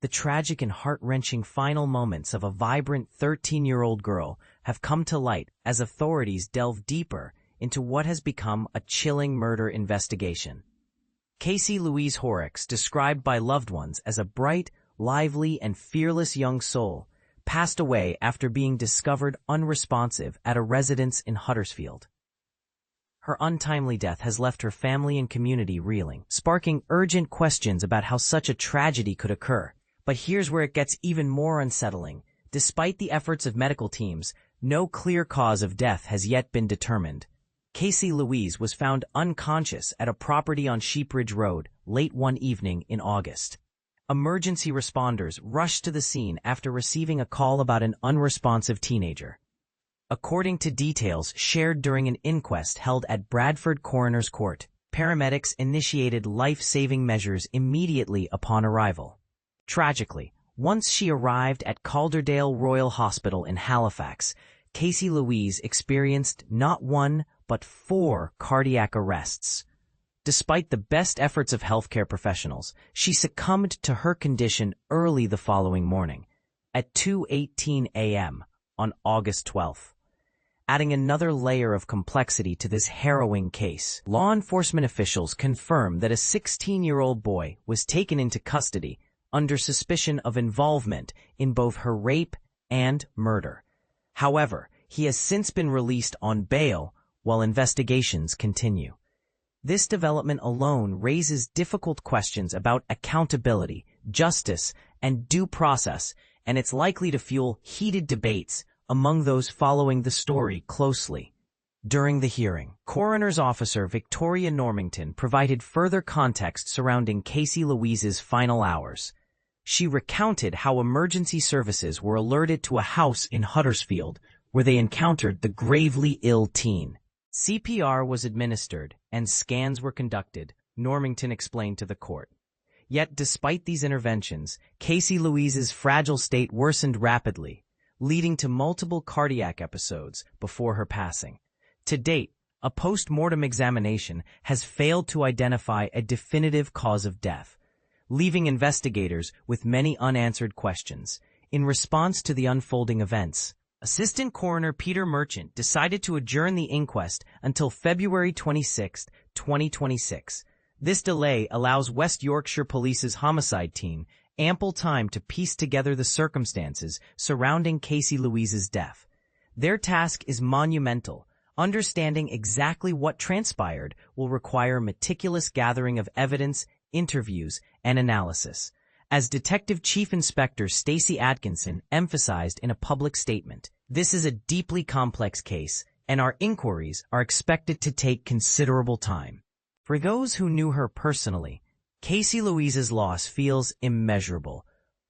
The tragic and heart-wrenching final moments of a vibrant 13-year-old girl have come to light as authorities delve deeper into what has become a chilling murder investigation. Casey-Louise Horrocks, described by loved ones as a bright, lively, and fearless young soul, passed away after being discovered unresponsive at a residence in Huddersfield. Her untimely death has left her family and community reeling, sparking urgent questions about how such a tragedy could occur. But here's where it gets even more unsettling. Despite the efforts of medical teams, no clear cause of death has yet been determined. Casey-Louise was found unconscious at a property on Sheepridge Road late one evening in August. Emergency responders rushed to the scene after receiving a call about an unresponsive teenager. According to details shared during an inquest held at Bradford Coroner's Court, paramedics initiated life-saving measures immediately upon arrival. Tragically, once she arrived at Calderdale Royal Hospital in Halifax, Casey-Louise experienced not one, but 4 cardiac arrests. Despite the best efforts of healthcare professionals, she succumbed to her condition early the following morning, at 2:18 a.m. on August 12th. Adding another layer of complexity to this harrowing case, law enforcement officials confirmed that a 16-year-old boy was taken into custody under suspicion of involvement in both her rape and murder. However, he has since been released on bail while investigations continue. This development alone raises difficult questions about accountability, justice, and due process, and it's likely to fuel heated debates among those following the story closely. During the hearing, Coroner's Officer Victoria Normington provided further context surrounding Casey-Louise's final hours. She recounted how emergency services were alerted to a house in Huddersfield where they encountered the gravely ill teen. CPR was administered and scans were conducted, Normington explained to the court. Yet despite these interventions, Casey-Louise's fragile state worsened rapidly, leading to multiple cardiac episodes before her passing. To date, a post-mortem examination has failed to identify a definitive cause of death, leaving investigators with many unanswered questions. In response to the unfolding events, Assistant Coroner Peter Merchant decided to adjourn the inquest until February 26, 2026. This delay allows West Yorkshire Police's homicide team ample time to piece together the circumstances surrounding Casey-Louise's death. Their task is monumental. Understanding exactly what transpired will require meticulous gathering of evidence, interviews, and analysis. As Detective Chief Inspector Stacey Atkinson emphasized in a public statement, this is a deeply complex case, and our inquiries are expected to take considerable time. For those who knew her personally, Casey-Louise's loss feels immeasurable.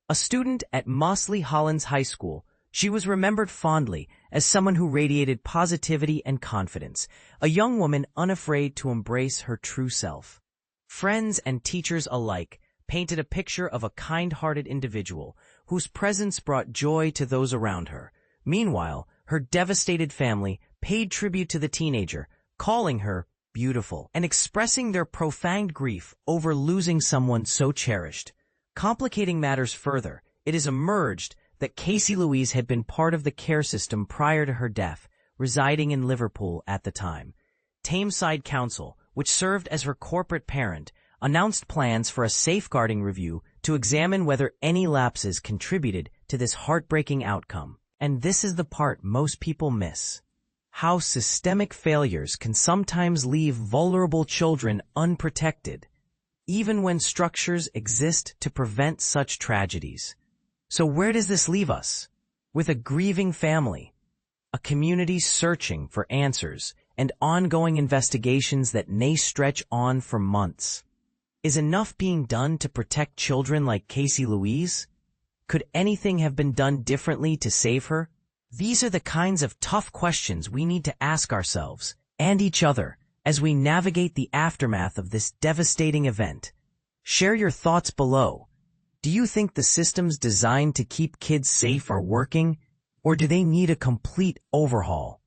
A student at Mossley Hollins High School, she was remembered fondly as someone who radiated positivity and confidence, a young woman unafraid to embrace her true self. Friends and teachers alike painted a picture of a kind-hearted individual whose presence brought joy to those around her. Meanwhile, her devastated family paid tribute to the teenager, calling her beautiful, and expressing their profound grief over losing someone so cherished. Complicating matters further, it has emerged that Casey-Louise had been part of the care system prior to her death, residing in Liverpool at the time. Tameside Council, which served as her corporate parent, announced plans for a safeguarding review to examine whether any lapses contributed to this heartbreaking outcome. And this is the part most people miss: how systemic failures can sometimes leave vulnerable children unprotected, even when structures exist to prevent such tragedies. So where does this leave us? With a grieving family, a community searching for answers, and ongoing investigations that may stretch on for months. Is enough being done to protect children like Casey-Louise? Could anything have been done differently to save her? These are the kinds of tough questions we need to ask ourselves and each other as we navigate the aftermath of this devastating event. Share your thoughts below. Do you think the systems designed to keep kids safe are working, or do they need a complete overhaul?